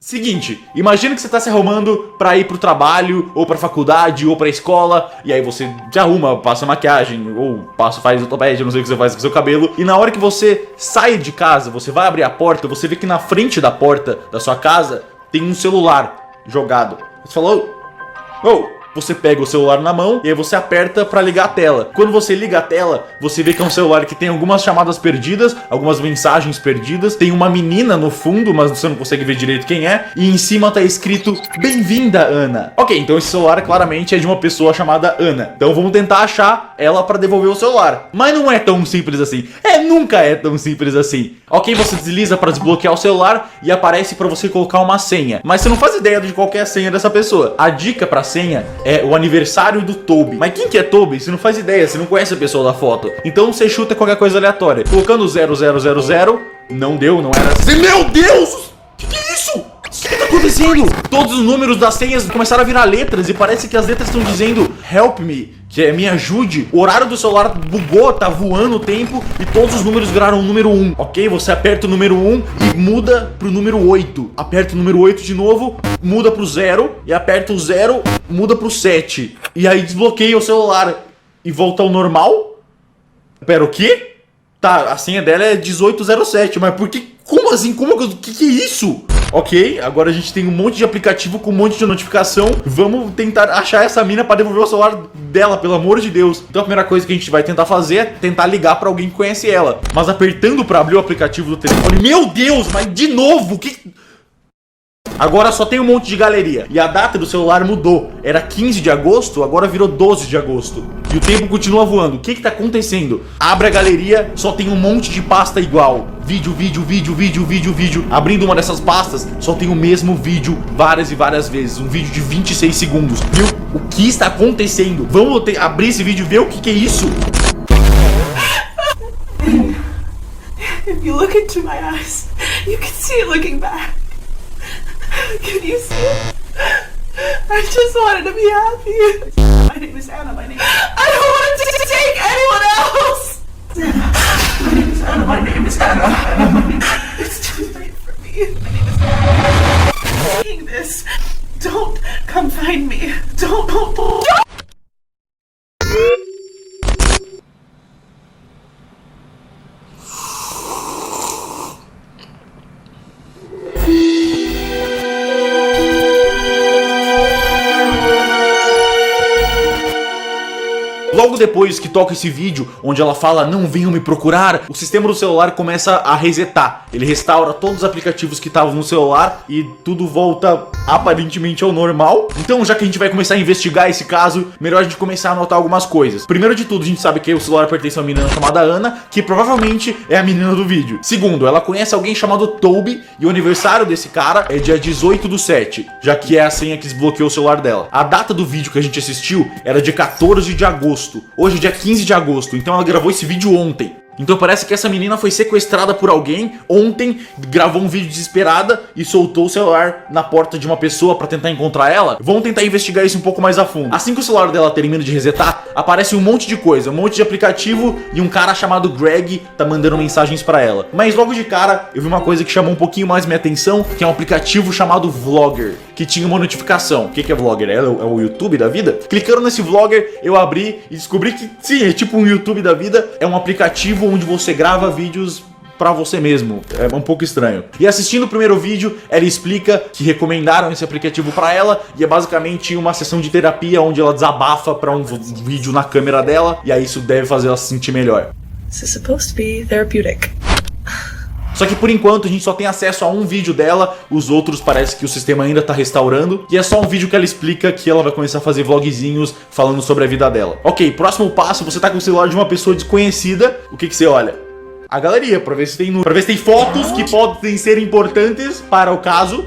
Seguinte, imagina que você tá se arrumando pra ir pro trabalho, ou pra faculdade, ou pra escola, e aí você se arruma, passa maquiagem, ou faz autopédia, não sei o que você faz com o seu cabelo, e na hora que você sai de casa, você vai abrir a porta, você vê que na frente da porta da sua casa tem um celular jogado. Você falou, você pega o celular na mão e aí você aperta pra ligar a tela. Quando você liga a tela, você vê que é um celular que tem algumas chamadas perdidas, algumas mensagens perdidas. Tem uma menina no fundo, mas você não consegue ver direito quem é. E em cima tá escrito, bem-vinda, Ana. Ok, então esse celular claramente é de uma pessoa chamada Ana. Então vamos tentar achar ela pra devolver o celular. Mas não é tão simples assim. Nunca é tão simples assim. Ok, você desliza pra desbloquear o celular e aparece pra você colocar uma senha. Mas você não faz ideia de qual é a senha dessa pessoa. A dica pra senha é o aniversário do Toby. Mas quem que é Toby? Você não faz ideia, você não conhece a pessoa da foto. Então você chuta qualquer coisa aleatória. Colocando 0000, não deu, não era assim. Meu Deus! acontecendo? Todos os números das senhas começaram a virar letras e parece que as letras estão dizendo Help me, que é me ajude. O horário do celular bugou, tá voando o tempo e todos os números viraram o número 1. Ok, você aperta o número 1 e muda pro número 8. Aperta o número 8 de novo, muda pro 0 e aperta o 0, muda pro 7. E aí desbloqueia o celular e volta ao normal? Pera, o quê? Tá, a senha dela é 1807, mas por que? Como assim? Que é isso? Ok, agora a gente tem um monte de aplicativo com um monte de notificação. Vamos tentar achar essa mina pra devolver o celular dela, pelo amor de Deus. Então a primeira coisa que a gente vai tentar fazer é tentar ligar pra alguém que conhece ela. Mas apertando pra abrir o aplicativo do telefone... Meu Deus, mas de novo, que... Agora só tem um monte de galeria. E a data do celular mudou. Era 15 de agosto, agora virou 12 de agosto. E o tempo continua voando. O que tá acontecendo? Abre a galeria, só tem um monte de pasta igual. Vídeo. Abrindo uma dessas pastas, só tem o mesmo vídeo várias e várias vezes. Um vídeo de 26 segundos. Viu? O que está acontecendo? Vamos abrir esse vídeo e ver o que é isso. If you look into my eyes, you can see it looking back. Can you see it? I just wanted to be happy. My name is Anna. I don't want to take anyone else. My name is Anna. It's too late for me. My name is Anna. I'm saying this. Don't come find me. Don't. Logo depois que toca esse vídeo, onde ela fala não venham me procurar, o sistema do celular começa a resetar. Ele restaura todos os aplicativos que estavam no celular e tudo volta aparentemente ao normal. Então, já que a gente vai começar a investigar esse caso, melhor a gente começar a anotar algumas coisas. Primeiro de tudo, a gente sabe que o celular pertence a uma menina chamada Ana, que provavelmente é a menina do vídeo. Segundo, ela conhece alguém chamado Toby e o aniversário desse cara é dia 18/7, já que é a senha que desbloqueou o celular dela. A data do vídeo que a gente assistiu era dia 14 de agosto. Hoje é dia 15 de agosto, então ela gravou esse vídeo ontem. Então parece que essa menina foi sequestrada por alguém ontem, gravou um vídeo desesperada e soltou o celular na porta de uma pessoa pra tentar encontrar ela. Vamos tentar investigar isso um pouco mais a fundo. Assim que o celular dela termina de resetar, aparece um monte de coisa, um monte de aplicativo e um cara chamado Greg tá mandando mensagens pra ela. Mas logo de cara, eu vi uma coisa que chamou um pouquinho mais minha atenção, que é um aplicativo chamado Vlogger, que tinha uma notificação. O que é Vlogger? É o YouTube da vida? Clicando nesse Vlogger, eu abri e descobri que sim, é tipo um YouTube da vida, é um aplicativo onde você grava vídeos pra você mesmo. É um pouco estranho. E assistindo o primeiro vídeo, ela explica que recomendaram esse aplicativo pra ela e é basicamente uma sessão de terapia onde ela desabafa pra um vídeo na câmera dela e aí isso deve fazer ela se sentir melhor. This is supposed to be therapeutic. Só que por enquanto a gente só tem acesso a um vídeo dela, os outros parece que o sistema ainda tá restaurando. E é só um vídeo que ela explica que ela vai começar a fazer vlogzinhos falando sobre a vida dela. Ok, próximo passo, você tá com o celular de uma pessoa desconhecida, o que você olha? A galeria, pra ver se tem fotos que podem ser importantes para o caso.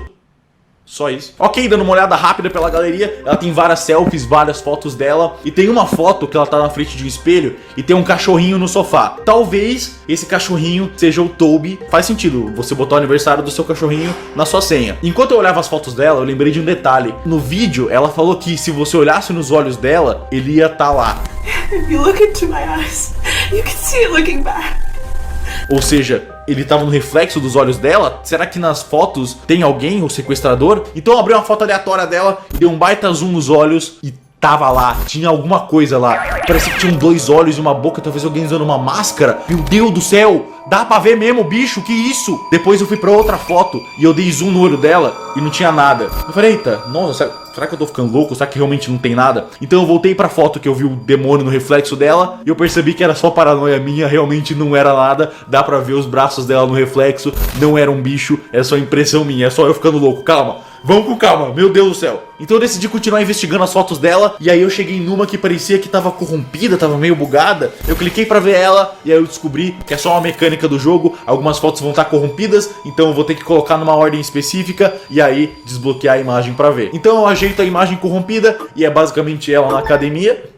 Só isso. Ok, dando uma olhada rápida pela galeria, ela tem várias selfies, várias fotos dela. E tem uma foto que ela tá na frente de um espelho e tem um cachorrinho no sofá. Talvez esse cachorrinho seja o Toby. Faz sentido você botar o aniversário do seu cachorrinho na sua senha. Enquanto eu olhava as fotos dela, eu lembrei de um detalhe. No vídeo, ela falou que se você olhasse nos olhos dela, ele ia estar lá. If you look into my eyes, you can see it looking back. Ou seja, ele tava no reflexo dos olhos dela? Será que nas fotos tem alguém, o sequestrador? Então eu abri uma foto aleatória dela e dei um baita zoom nos olhos e tava lá, tinha alguma coisa lá. Parecia que tinham dois olhos e uma boca, talvez alguém usando uma máscara. Meu Deus do céu, dá pra ver mesmo, bicho, que isso? Depois eu fui pra outra foto e eu dei zoom no olho dela e não tinha nada. Eu falei, eita, nossa, será que eu tô ficando louco? Será que realmente não tem nada? Então eu voltei pra foto que eu vi o demônio no reflexo dela e eu percebi que era só paranoia minha, realmente não era nada. Dá pra ver os braços dela no reflexo, não era um bicho, é só impressão minha, é só eu ficando louco, calma. Vamos com calma, meu Deus do céu. Então eu decidi continuar investigando as fotos dela. E aí eu cheguei numa que parecia que tava corrompida, tava meio bugada. Eu cliquei pra ver ela e aí eu descobri que é só uma mecânica do jogo. Algumas fotos vão estar corrompidas, então eu vou ter que colocar numa ordem específica e aí desbloquear a imagem pra ver. Então eu ajeito a imagem corrompida e é basicamente ela na academia.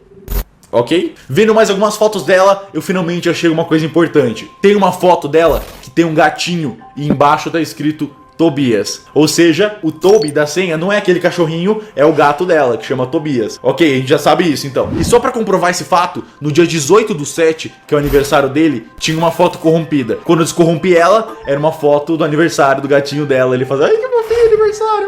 Ok? Vendo mais algumas fotos dela, eu finalmente achei uma coisa importante. Tem uma foto dela que tem um gatinho e embaixo tá escrito Tobias. Ou seja, o Toby da senha não é aquele cachorrinho, é o gato dela, que chama Tobias. Ok, a gente já sabe isso então. E só pra comprovar esse fato, no dia 18/7, que é o aniversário dele, tinha uma foto corrompida. Quando eu descorrompi ela, era uma foto do aniversário do gatinho dela. Ele fazia, ai que fofinho, aniversário.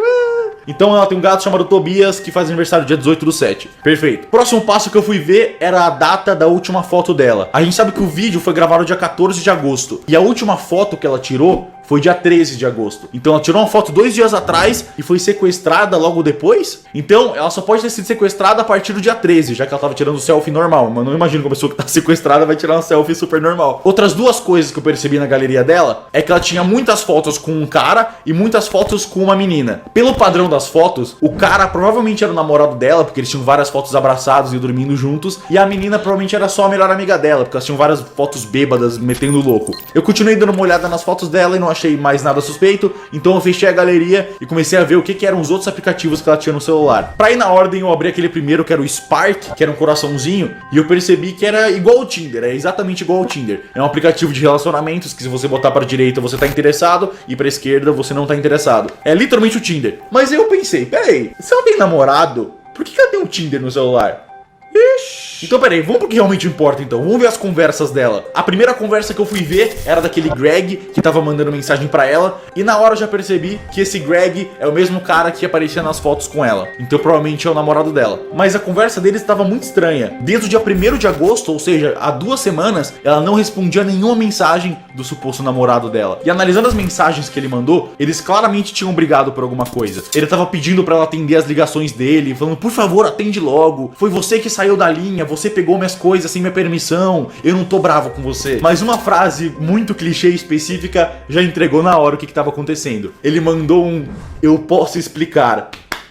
Então ela tem um gato chamado Tobias que faz aniversário dia 18/7. Perfeito. Próximo passo que eu fui ver era a data da última foto dela. A gente sabe que o vídeo foi gravado dia 14 de agosto. E a última foto que ela tirou foi dia 13 de agosto. Então ela tirou uma foto 2 dias atrás e foi sequestrada logo depois. Então ela só pode ter sido sequestrada a partir do dia 13, já que ela tava tirando selfie normal. Mas não imagino que uma pessoa que tá sequestrada vai tirar uma selfie super normal. Outras duas coisas que eu percebi na galeria dela é que ela tinha muitas fotos com um cara e muitas fotos com uma menina. Pelo padrão das fotos, o cara provavelmente era o namorado dela, porque eles tinham várias fotos abraçados e dormindo juntos. E a menina provavelmente era só a melhor amiga dela, porque elas tinham várias fotos bêbadas metendo louco. Eu continuei dando uma olhada nas fotos dela e não achei mais nada suspeito, então eu fechei a galeria e comecei a ver o que eram os outros aplicativos que ela tinha no celular. Pra ir na ordem, eu abri aquele primeiro que era o Spark, que era um coraçãozinho, e eu percebi que era igual ao Tinder, é exatamente igual ao Tinder. É um aplicativo de relacionamentos que se você botar pra direita você tá interessado e pra esquerda você não tá interessado. É literalmente o Tinder. Mas eu pensei, peraí, se ela tem namorado, por que ela tem um Tinder no celular? Ixi. Então peraí, vamos pro que realmente importa então. Vamos ver as conversas dela. A primeira conversa que eu fui ver era daquele Greg que tava mandando mensagem pra ela. E na hora eu já percebi que esse Greg é o mesmo cara que aparecia nas fotos com ela. Então provavelmente é o namorado dela. Mas a conversa deles estava muito estranha. Desde o dia 1º de agosto, ou seja, há 2 semanas, ela não respondia nenhuma mensagem do suposto namorado dela. E analisando as mensagens que ele mandou, eles claramente tinham brigado por alguma coisa. Ele tava pedindo pra ela atender as ligações dele, falando, por favor, atende logo. Foi você que saiu da linha, você pegou minhas coisas sem minha permissão, eu não tô bravo com você. Mas uma frase muito clichê e específica já entregou na hora o que tava acontecendo. Ele mandou um, eu posso explicar.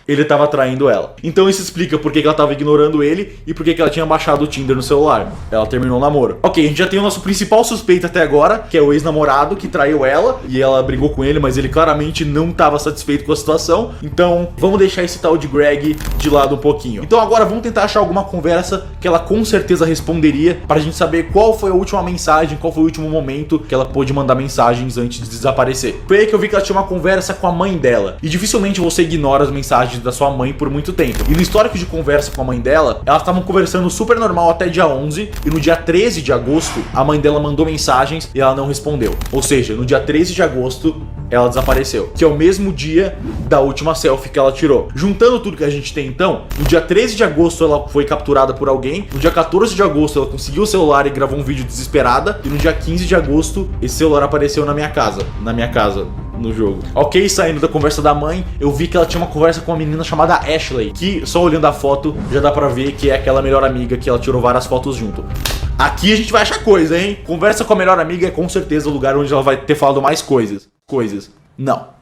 Ele tava traindo ela. Então isso explica por que ela tava ignorando ele e por que ela tinha baixado o Tinder no celular. Ela terminou o namoro. Ok, a gente já tem o nosso principal suspeito até agora, que é o ex-namorado que traiu ela. E ela brigou com ele, mas ele claramente não tava satisfeito com a situação. Então vamos deixar esse tal de Greg de lado um pouquinho. Então agora vamos tentar achar alguma conversa que ela com certeza responderia, pra gente saber qual foi a última mensagem, qual foi o último momento que ela pôde mandar mensagens antes de desaparecer. Foi aí que eu vi que ela tinha uma conversa com a mãe dela. E dificilmente você ignora as mensagens da sua mãe por muito tempo. E no histórico de conversa com a mãe dela, elas estavam conversando super normal até dia 11, e no dia 13 de agosto, a mãe dela mandou mensagens e ela não respondeu. Ou seja, no dia 13 de agosto, ela desapareceu, que é o mesmo dia da última selfie que ela tirou. Juntando tudo que a gente tem então, no dia 13 de agosto ela foi capturada por alguém, no dia 14 de agosto ela conseguiu o celular e gravou um vídeo desesperada, e no dia 15 de agosto esse celular apareceu na minha casa, no jogo. Ok, saindo da conversa da mãe, eu vi que ela tinha uma conversa com uma menina chamada Ashley, que só olhando a foto já dá pra ver que é aquela melhor amiga que ela tirou várias fotos junto. Aqui a gente vai achar coisa, hein? Conversa com a melhor amiga é com certeza o lugar onde ela vai ter falado mais coisas. Não.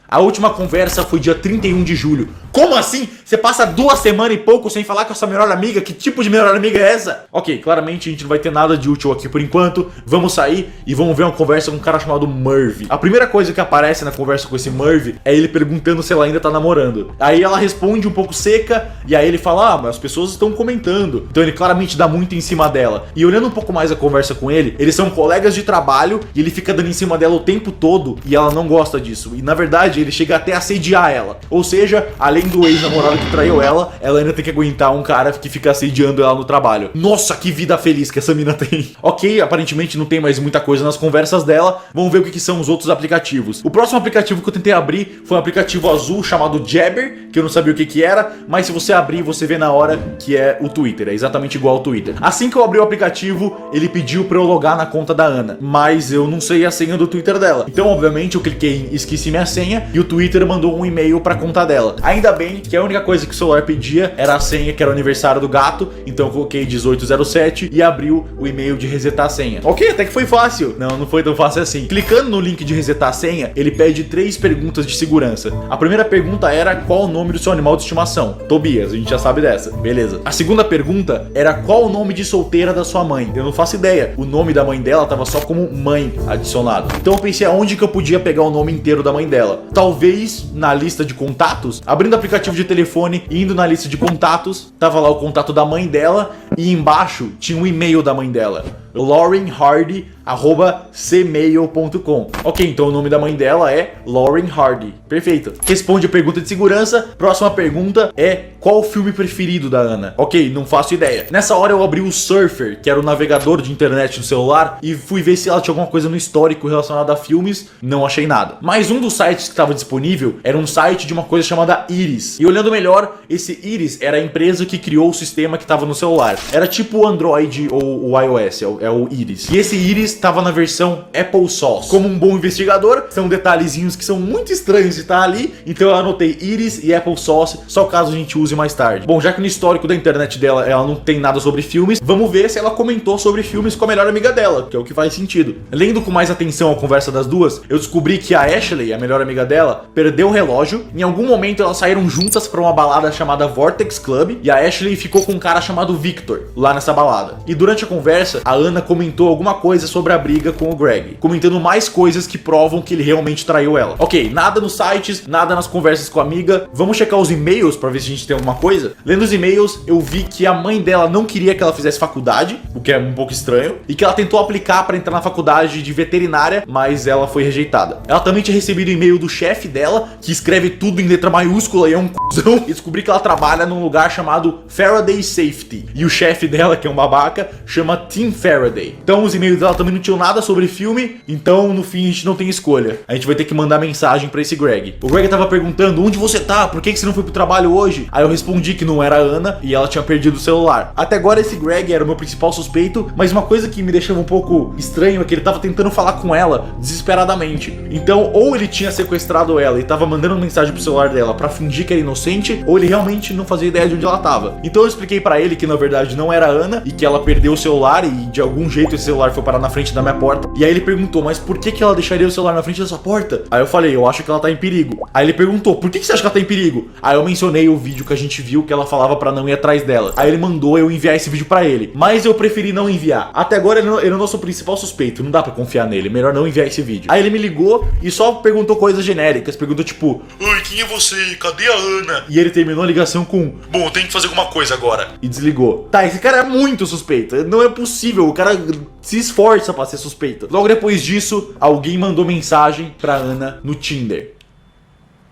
A última conversa foi dia 31 de julho. Como assim? Você passa 2 semanas e pouco sem falar com essa melhor amiga? Que tipo de melhor amiga é essa? Ok, claramente a gente não vai ter nada de útil aqui por enquanto. Vamos sair e vamos ver uma conversa com um cara chamado Merv. A primeira coisa que aparece na conversa com esse Merv é ele perguntando se ela ainda tá namorando. Aí ela responde um pouco seca e aí ele fala, ah, mas as pessoas estão comentando. Então ele claramente dá muito em cima dela. E olhando um pouco mais a conversa com ele, eles são colegas de trabalho e ele fica dando em cima dela o tempo todo e ela não gosta disso. E na verdade ele chega até a assediar ela. Ou seja, além do ex-namorado que traiu ela ainda tem que aguentar um cara que fica assediando ela no trabalho. Nossa, que vida feliz que essa mina tem. Ok, aparentemente não tem mais muita coisa nas conversas dela. Vamos ver o que são os outros aplicativos. O próximo aplicativo que eu tentei abrir foi um aplicativo azul chamado Jabber, que eu não sabia o que era, mas se você abrir, você vê na hora que é o Twitter. É exatamente igual ao Twitter. Assim que eu abri o aplicativo, ele pediu pra eu logar na conta da Ana, mas eu não sei a senha do Twitter dela. Então, obviamente, eu cliquei em esqueci minha senha e o Twitter mandou um e-mail pra conta dela. Ainda bem que a única coisa que o celular pedia era a senha, que era o aniversário do gato, então eu coloquei 1807 e abriu o e-mail de resetar a senha. Ok, até que foi fácil. Não foi tão fácil assim. Clicando no link de resetar a senha, ele pede 3 perguntas de segurança. A primeira pergunta era qual o nome do seu animal de estimação. Tobias, a gente já sabe dessa, beleza. A segunda pergunta era qual o nome de solteira da sua mãe. Eu não faço ideia, o nome da mãe dela tava só como mãe adicionado. Então eu pensei aonde que eu podia pegar o nome inteiro da mãe dela. Talvez na lista de contatos, abrindo o aplicativo de telefone e indo na lista de contatos, tava lá o contato da mãe dela e embaixo tinha um e-mail da mãe dela. laurenhardy@cmail.com. Ok, então o nome da mãe dela é Lauren Hardy. Perfeito. Responde a pergunta de segurança. Próxima pergunta é: qual o filme preferido da Ana? Ok, não faço ideia. Nessa hora eu abri o Surfer, que era o navegador de internet no celular, e fui ver se ela tinha alguma coisa no histórico relacionado a filmes. Não achei nada. Mas um dos sites que estava disponível era um site de uma coisa chamada Iris. E olhando melhor, esse Iris era a empresa que criou o sistema que estava no celular. Era tipo o Android ou o iOS, é o Iris. E esse Iris estava na versão Apple Sauce. Como um bom investigador, são detalhezinhos que são muito estranhos de estar ali, então eu anotei Iris e Apple Sauce, só caso a gente use mais tarde. Bom, já que no histórico da internet dela ela não tem nada sobre filmes, vamos ver se ela comentou sobre filmes com a melhor amiga dela, que é o que faz sentido. Lendo com mais atenção a conversa das duas, eu descobri que a Ashley, a melhor amiga dela, perdeu o relógio. Em algum momento elas saíram juntas para uma balada chamada Vortex Club, e a Ashley ficou com um cara chamado Victor lá nessa balada. E durante a conversa, a Ana comentou alguma coisa sobre a briga com o Greg, comentando mais coisas que provam que ele realmente traiu ela. Ok, nada nos sites, nada nas conversas com a amiga. Vamos checar os e-mails pra ver se a gente tem alguma coisa. Lendo os e-mails, eu vi que a mãe dela não queria que ela fizesse faculdade, o que é um pouco estranho, e que ela tentou aplicar pra entrar na faculdade de veterinária, mas ela foi rejeitada. Ela também tinha recebido e-mail do chefe dela, que escreve tudo em letra maiúscula e é um cuzão, e descobri que ela trabalha num lugar chamado Faraday Safety, e o chefe dela, que é um babaca, chama Tim Faraday. Então os e-mails dela também não tinham nada sobre filme, então no fim a gente não tem escolha. A gente vai ter que mandar mensagem pra esse Greg. O Greg tava perguntando: onde você tá? Por que você não foi pro trabalho hoje? Aí eu respondi que não era a Ana e ela tinha perdido o celular. Até agora esse Greg era o meu principal suspeito, mas uma coisa que me deixava um pouco estranho é que ele tava tentando falar com ela desesperadamente. Então ou ele tinha sequestrado ela e tava mandando mensagem pro celular dela pra fingir que era inocente, ou ele realmente não fazia ideia de onde ela tava. Então eu expliquei pra ele que na verdade não era a Ana e que ela perdeu o celular e de algum jeito esse celular foi parar na frente da minha porta. E aí ele perguntou: mas por que ela deixaria o celular na frente da sua porta? Aí eu falei: eu acho que ela tá em perigo. Aí ele perguntou: por que você acha que ela tá em perigo? Aí eu mencionei o vídeo que a gente viu que ela falava pra não ir atrás dela. Aí ele mandou eu enviar esse vídeo pra ele, mas eu preferi não enviar. Até agora ele é o nosso principal suspeito, não dá pra confiar nele, melhor não enviar esse vídeo. Aí ele me ligou e só perguntou coisas genéricas, perguntou tipo: oi, quem é você? Cadê a Ana? E ele terminou a ligação com: bom, tem que fazer alguma coisa agora. E desligou. Tá, esse cara é muito suspeito, não é possível, o cara se esforça pra ser suspeito. Logo depois disso, alguém mandou mensagem pra Ana no Tinder.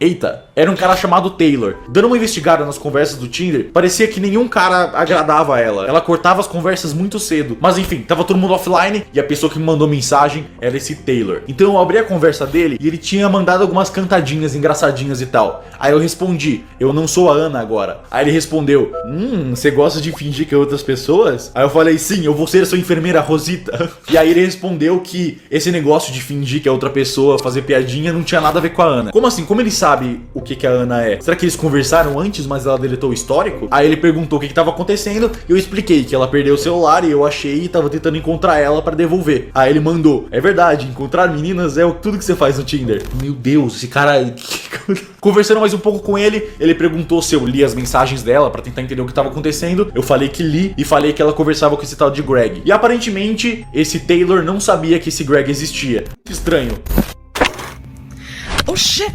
Eita, era um cara chamado Taylor. Dando uma investigada nas conversas do Tinder, parecia que nenhum cara agradava ela. Ela cortava as conversas muito cedo. Mas enfim, tava todo mundo offline e a pessoa que me mandou mensagem era esse Taylor. Então eu abri a conversa dele e ele tinha mandado algumas cantadinhas engraçadinhas e tal. Aí eu respondi: eu não sou a Ana agora. Aí ele respondeu: você gosta de fingir que é outras pessoas? Aí eu falei: sim, eu vou ser a sua enfermeira Rosita. E aí ele respondeu que esse negócio de fingir que é outra pessoa, fazer piadinha, não tinha nada a ver com a Ana. Como assim? Como ele sabe o que a Ana é? Será que eles conversaram antes, mas ela deletou o histórico? Aí ele perguntou o que tava acontecendo e eu expliquei que ela perdeu o celular e eu achei e tava tentando encontrar ela pra devolver. Aí ele mandou: é verdade, encontrar meninas é tudo que você faz no Tinder. Meu Deus, esse cara... Conversando mais um pouco com ele, ele perguntou se eu li as mensagens dela pra tentar entender o que tava acontecendo. Eu falei que li e falei que ela conversava com esse tal de Greg. E aparentemente, esse Taylor não sabia que esse Greg existia. Que estranho. Oh shit!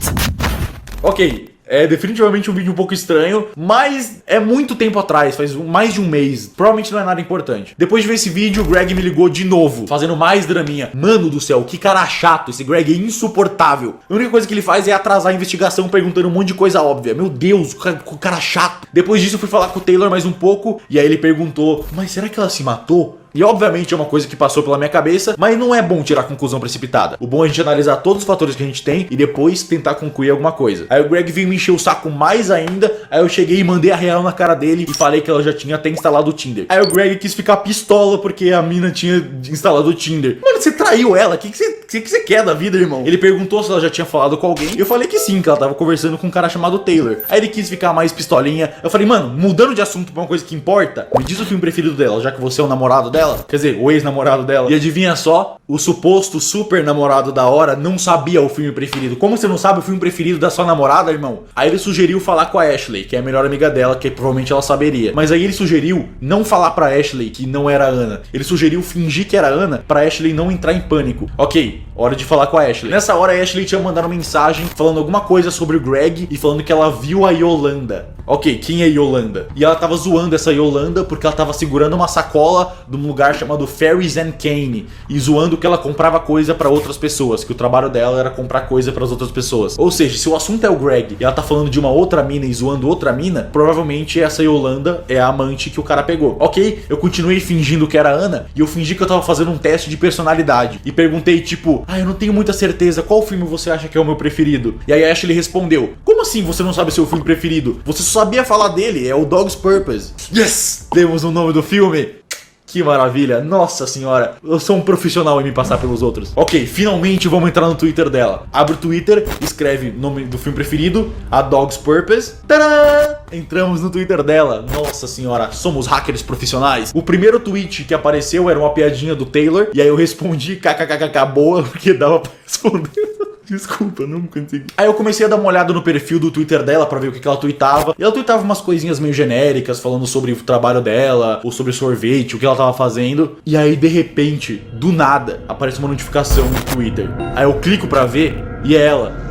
Ok, é definitivamente um vídeo um pouco estranho, mas é muito tempo atrás, faz mais de um mês, provavelmente não é nada importante. Depois de ver esse vídeo, o Greg me ligou de novo, fazendo mais draminha. Mano do céu, que cara chato, esse Greg é insuportável. A única coisa que ele faz é atrasar a investigação perguntando um monte de coisa óbvia. Meu Deus, o cara chato. Depois disso eu fui falar com o Taylor mais um pouco, e aí ele perguntou: mas será que ela se matou? E obviamente é uma coisa que passou pela minha cabeça, mas não é bom tirar conclusão precipitada. O bom é a gente analisar todos os fatores que a gente tem e depois tentar concluir alguma coisa. Aí o Greg veio me encher o saco mais ainda, aí eu cheguei e mandei a real na cara dele e falei que ela já tinha até instalado o Tinder. Aí o Greg quis ficar pistola porque a mina tinha instalado o Tinder. Mano, você traiu ela, o que você quer da vida, irmão? Ele perguntou se ela já tinha falado com alguém e eu falei que sim, que ela tava conversando com um cara chamado Taylor. Aí ele quis ficar mais pistolinha. Eu falei: mano, mudando de assunto pra uma coisa que importa, me diz o filme preferido dela, já que você é o namorado dela. Quer dizer, o ex-namorado dela. E adivinha só, o suposto super namorado da hora não sabia o filme preferido. Como você não sabe o filme preferido da sua namorada, irmão? Aí ele sugeriu falar com a Ashley, que é a melhor amiga dela, que provavelmente ela saberia. Mas aí ele sugeriu não falar pra Ashley que não era a Ana. Ele sugeriu fingir que era a Ana pra Ashley não entrar em pânico. Ok, hora de falar com a Ashley. Nessa hora a Ashley tinha mandado mensagem falando alguma coisa sobre o Greg e falando que ela viu a Yolanda. Ok, quem é Yolanda? E ela tava zoando essa Yolanda porque ela tava segurando uma sacola de um lugar chamado Fairies and Cane e zoando que ela comprava coisa pra outras pessoas, que o trabalho dela era comprar coisa pras outras pessoas. Ou seja, se o assunto é o Greg e ela tá falando de uma outra mina e zoando outra mina, provavelmente essa Yolanda é a amante que o cara pegou. Ok, eu continuei fingindo que era a Ana e eu fingi que eu tava fazendo um teste de personalidade e perguntei tipo, eu não tenho muita certeza, qual filme você acha que é o meu preferido? E aí a Ashley respondeu, como assim você não sabe seu filme preferido? Você só sabia falar dele, é o Dog's Purpose. Yes! Temos o nome do filme. Que maravilha, nossa senhora, eu sou um profissional em me passar pelos outros. Ok, finalmente vamos entrar no Twitter dela. Abre o Twitter, escreve o nome do filme preferido, A Dog's Purpose. Tadã! Entramos no Twitter dela. Nossa senhora, somos hackers profissionais. O primeiro tweet que apareceu era uma piadinha do Taylor, e aí eu respondi kkkk boa, porque dava pra responder. Desculpa, não consegui. Aí eu comecei a dar uma olhada no perfil do Twitter dela pra ver o que ela tweetava. E ela tweetava umas coisinhas meio genéricas, falando sobre o trabalho dela, ou sobre sorvete, o que ela tava fazendo. E aí, de repente, do nada, aparece uma notificação no Twitter. Aí eu clico pra ver, e é ela.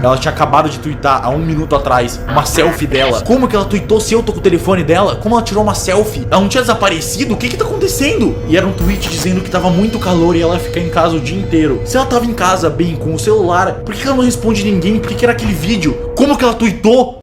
Ela tinha acabado de tweetar há 1 minuto atrás uma selfie dela. Como que ela tweetou se eu tô com o telefone dela? Como ela tirou uma selfie? Ela não tinha desaparecido? O que tá acontecendo? E era um tweet dizendo que tava muito calor e ela ia ficar em casa o dia inteiro. Se ela tava em casa bem com o celular, por que ela não responde ninguém? Por que era aquele vídeo? Como que ela tweetou?